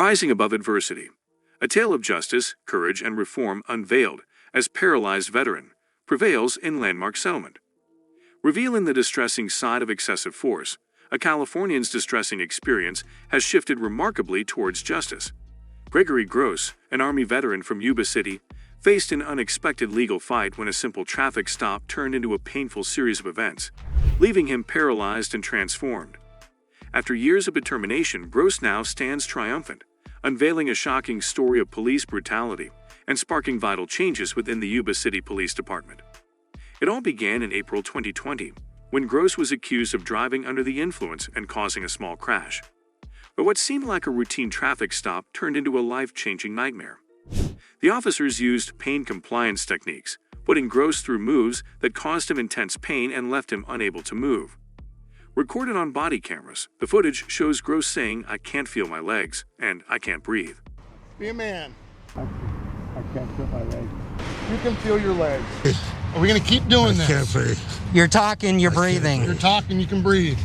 Rising above adversity. A tale of justice, courage, and reform unveiled as paralyzed veteran prevails in landmark settlement. Revealing the distressing side of excessive force, a Californian's distressing experience has shifted remarkably towards justice. Gregory Gross, an Army veteran from Yuba City, faced an unexpected legal fight when a simple traffic stop turned into a painful series of events, leaving him paralyzed and transformed. After years of determination, Gross now stands triumphant, unveiling a shocking story of police brutality and sparking vital changes within the Yuba City Police Department. It all began in April 2020, when Gross was accused of driving under the influence and causing a small crash. But what seemed like a routine traffic stop turned into a life-changing nightmare. The officers used pain compliance techniques, putting Gross through moves that caused him intense pain and left him unable to move. Recorded on body cameras, the footage shows Gross saying, "I can't feel my legs," and "I can't breathe." Be a man. I can't feel my legs. You can feel your legs. Are we going to keep doing this? I can't breathe. You're talking, you're breathing. You're talking, you can breathe.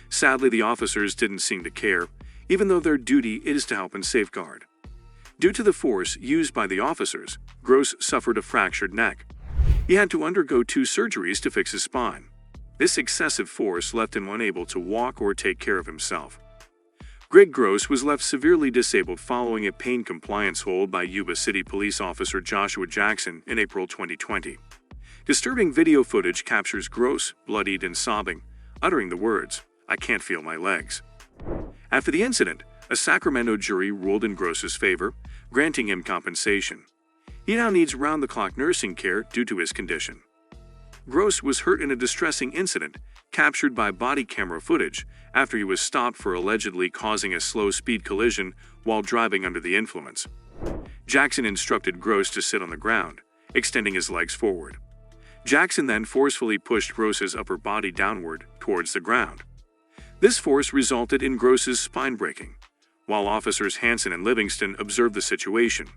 Sadly, the officers didn't seem to care, even though their duty is to help and safeguard. Due to the force used by the officers, Gross suffered a fractured neck. He had to undergo 2 surgeries to fix his spine. This excessive force left him unable to walk or take care of himself. Greg Gross was left severely disabled following a pain compliance hold by Yuba City police officer Joshua Jackson in April 2020. Disturbing video footage captures Gross, bloodied and sobbing, uttering the words, "I can't feel my legs." After the incident, a Sacramento jury ruled in Gross's favor, granting him compensation. He now needs round-the-clock nursing care due to his condition. Gross was hurt in a distressing incident captured by body camera footage after he was stopped for allegedly causing a slow-speed collision while driving under the influence. Jackson instructed Gross to sit on the ground, extending his legs forward. Jackson then forcefully pushed Gross's upper body downward towards the ground. This force resulted in Gross's spine breaking, while officers Hansen and Livingston observed the situation.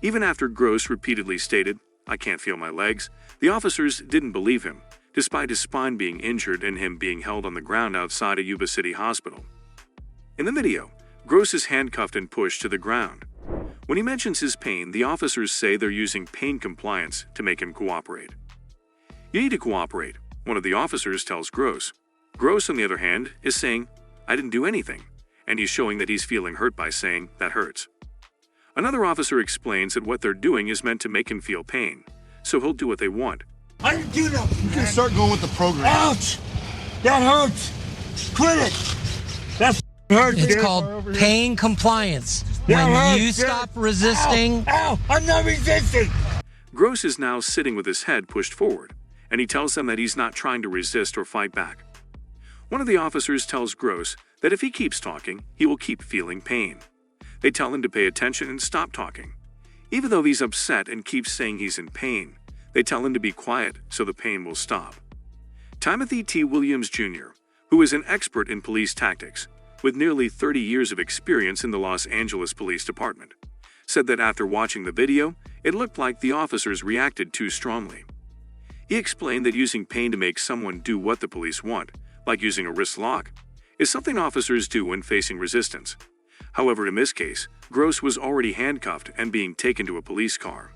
Even after Gross repeatedly stated, "I can't feel my legs," the officers didn't believe him, despite his spine being injured and him being held on the ground outside a Yuba City hospital. In the video, Gross is handcuffed and pushed to the ground. When he mentions his pain, the officers say they're using pain compliance to make him cooperate. "You need to cooperate," one of the officers tells Gross. Gross, on the other hand, is saying, "I didn't do anything," and he's showing that he's feeling hurt by saying, "That hurts." Another officer explains that what they're doing is meant to make him feel pain, so he'll do what they want. I didn't do nothing. You can start going with the program. Ouch! That hurts! Quit it! That hurts, It's dude. called pain compliance. That When hurts, you dude. stop resisting, Ow! I'm not resisting! Gross is now sitting with his head pushed forward, and he tells them that he's not trying to resist or fight back. One of the officers tells Gross that if he keeps talking, he will keep feeling pain. They tell him to pay attention and stop talking. Even though he's upset and keeps saying he's in pain, they tell him to be quiet so the pain will stop. Timothy T. Williams Jr., who is an expert in police tactics, with nearly 30 years of experience in the Los Angeles Police Department, said that after watching the video, it looked like the officers reacted too strongly. He explained that using pain to make someone do what the police want, like using a wrist lock, is something officers do when facing resistance. However, in this case, Gross was already handcuffed and being taken to a police car.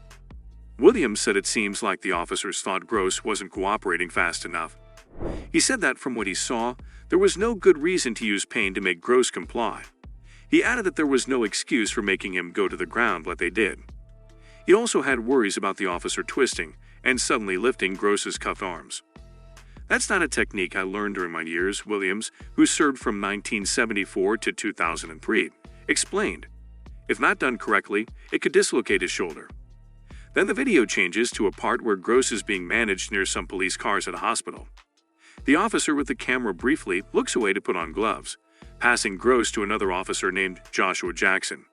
Williams said it seems like the officers thought Gross wasn't cooperating fast enough. He said that from what he saw, there was no good reason to use pain to make Gross comply. He added that there was no excuse for making him go to the ground like they did. He also had worries about the officer twisting and suddenly lifting Gross's cuffed arms. "That's not a technique I learned during my years," Williams, who served from 1974 to 2003, explained. "If not done correctly, it could dislocate his shoulder." Then the video changes to a part where Gross is being managed near some police cars at a hospital. The officer with the camera briefly looks away to put on gloves, passing Gross to another officer named Joshua Jackson.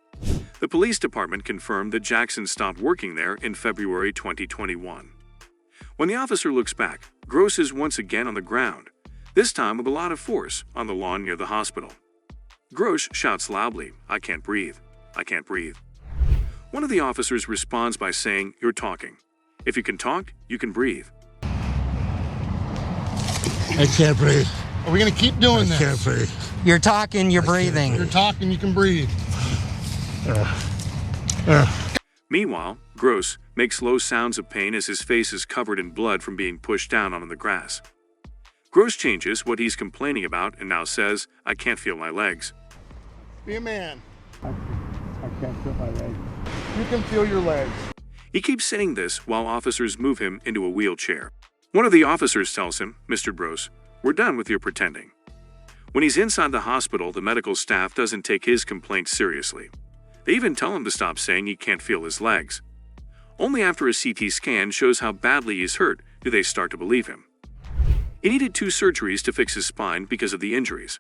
The police department confirmed that Jackson stopped working there in February 2021. When the officer looks back, Gross is once again on the ground, this time with a lot of force, on the lawn near the hospital. Gross shouts loudly, "I can't breathe. I can't breathe." One of the officers responds by saying, "You're talking. If you can talk, you can breathe." I can't breathe. Are we gonna keep doing this? Can't breathe. You're talking, you're breathing. You're talking, you can breathe. Meanwhile, Gross makes low sounds of pain as his face is covered in blood from being pushed down onto the grass. Gross changes what he's complaining about and now says, "I can't feel my legs." Be a man. I can't feel my legs. You can feel your legs. He keeps saying this while officers move him into a wheelchair. One of the officers tells him, "Mr. Gross, we're done with your pretending." When he's inside the hospital, the medical staff doesn't take his complaints seriously. They even tell him to stop saying he can't feel his legs. Only after a CT scan shows how badly he's hurt do they start to believe him. He needed 2 surgeries to fix his spine because of the injuries.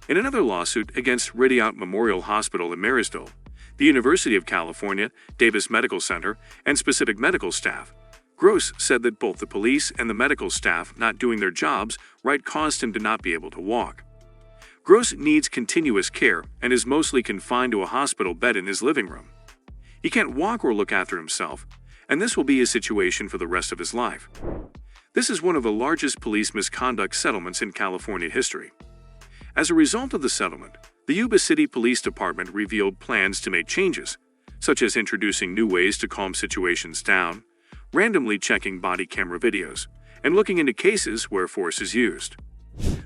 In another lawsuit against Unveiled Memorial Hospital in Marysville, the University of California, Davis Medical Center, and specific medical staff, Gross said that both the police and the medical staff not doing their jobs right caused him to not be able to walk. Gross needs continuous care and is mostly confined to a hospital bed in his living room. He can't walk or look after himself, and this will be his situation for the rest of his life. This is one of the largest police misconduct settlements in California history. As a result of the settlement, the Yuba City Police Department revealed plans to make changes, such as introducing new ways to calm situations down, randomly checking body camera videos, and looking into cases where force is used.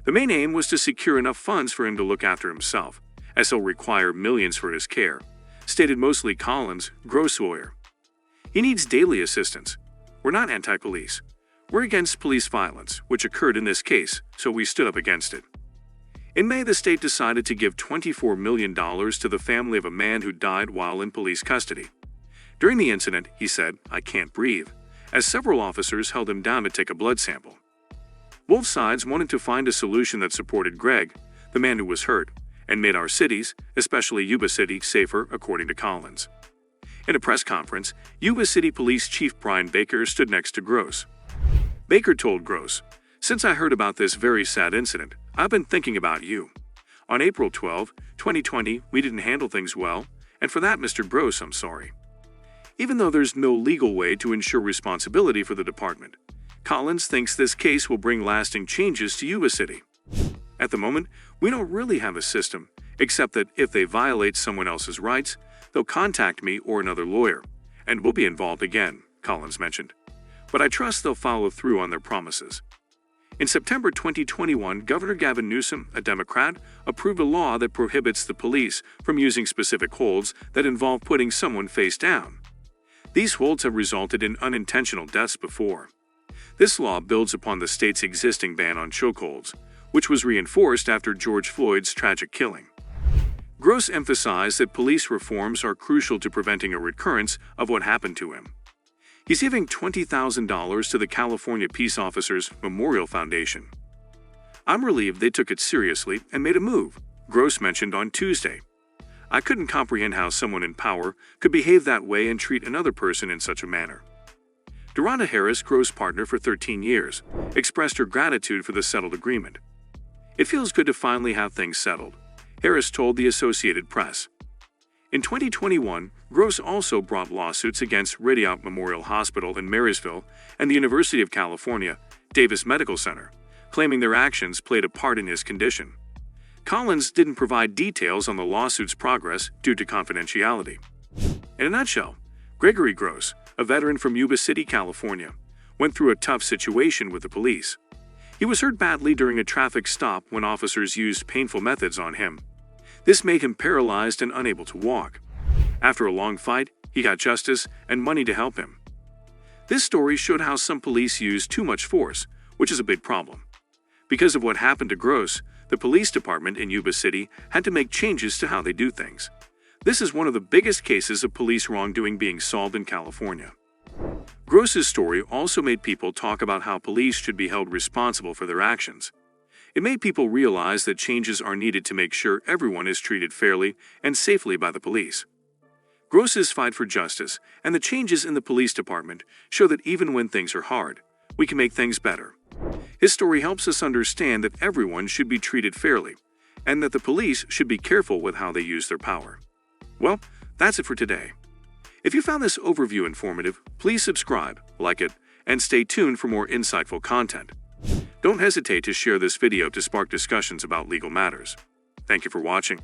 The main aim was to secure enough funds for him to look after himself, as he'll require millions for his care, stated mostly Collins, Gross' lawyer. He needs daily assistance. We're not anti-police. We're against police violence, which occurred in this case, so we stood up against it. In May, the state decided to give $24 million to the family of a man who died while in police custody. During the incident, he said, "I can't breathe," as several officers held him down to take a blood sample. Both sides wanted to find a solution that supported Greg, the man who was hurt, and made our cities, especially Yuba City, safer, according to Collins. In a press conference, Yuba City Police Chief Brian Baker stood next to Gross. Baker told Gross, "Since I heard about this very sad incident, I've been thinking about you. On April 12, 2020, we didn't handle things well, and for that, Mr. Gross, I'm sorry." Even though there's no legal way to ensure responsibility for the department, Collins thinks this case will bring lasting changes to Yuba City. At the moment, we don't really have a system, except that if they violate someone else's rights, they'll contact me or another lawyer, and we'll be involved again, Collins mentioned. But I trust they'll follow through on their promises. In September 2021, Governor Gavin Newsom, a Democrat, approved a law that prohibits the police from using specific holds that involve putting someone face down. These holds have resulted in unintentional deaths before. This law builds upon the state's existing ban on chokeholds, which was reinforced after George Floyd's tragic killing. Gross emphasized that police reforms are crucial to preventing a recurrence of what happened to him. He's giving $20,000 to the California Peace Officers Memorial Foundation. "I'm relieved they took it seriously and made a move," Gross mentioned on Tuesday. "I couldn't comprehend how someone in power could behave that way and treat another person in such a manner." Duranda Harris, Gross' partner for 13 years, expressed her gratitude for the settled agreement. "It feels good to finally have things settled," Harris told the Associated Press. In 2021, Gross also brought lawsuits against Unveiled Memorial Hospital in Marysville and the University of California, Davis Medical Center, claiming their actions played a part in his condition. Collins didn't provide details on the lawsuit's progress due to confidentiality. In a nutshell, Gregory Gross, a veteran from Yuba City, California, went through a tough situation with the police. He was hurt badly during a traffic stop when officers used painful methods on him. This made him paralyzed and unable to walk. After a long fight, he got justice and money to help him. This story showed how some police use too much force, which is a big problem. Because of what happened to Gross, the police department in Yuba City had to make changes to how they do things. This is one of the biggest cases of police wrongdoing being solved in California. Gross's story also made people talk about how police should be held responsible for their actions. It made people realize that changes are needed to make sure everyone is treated fairly and safely by the police. Gross's fight for justice and the changes in the police department show that even when things are hard, we can make things better. His story helps us understand that everyone should be treated fairly, and that the police should be careful with how they use their power. Well, that's it for today. If you found this overview informative, please subscribe, like it, and stay tuned for more insightful content. Don't hesitate to share this video to spark discussions about legal matters. Thank you for watching.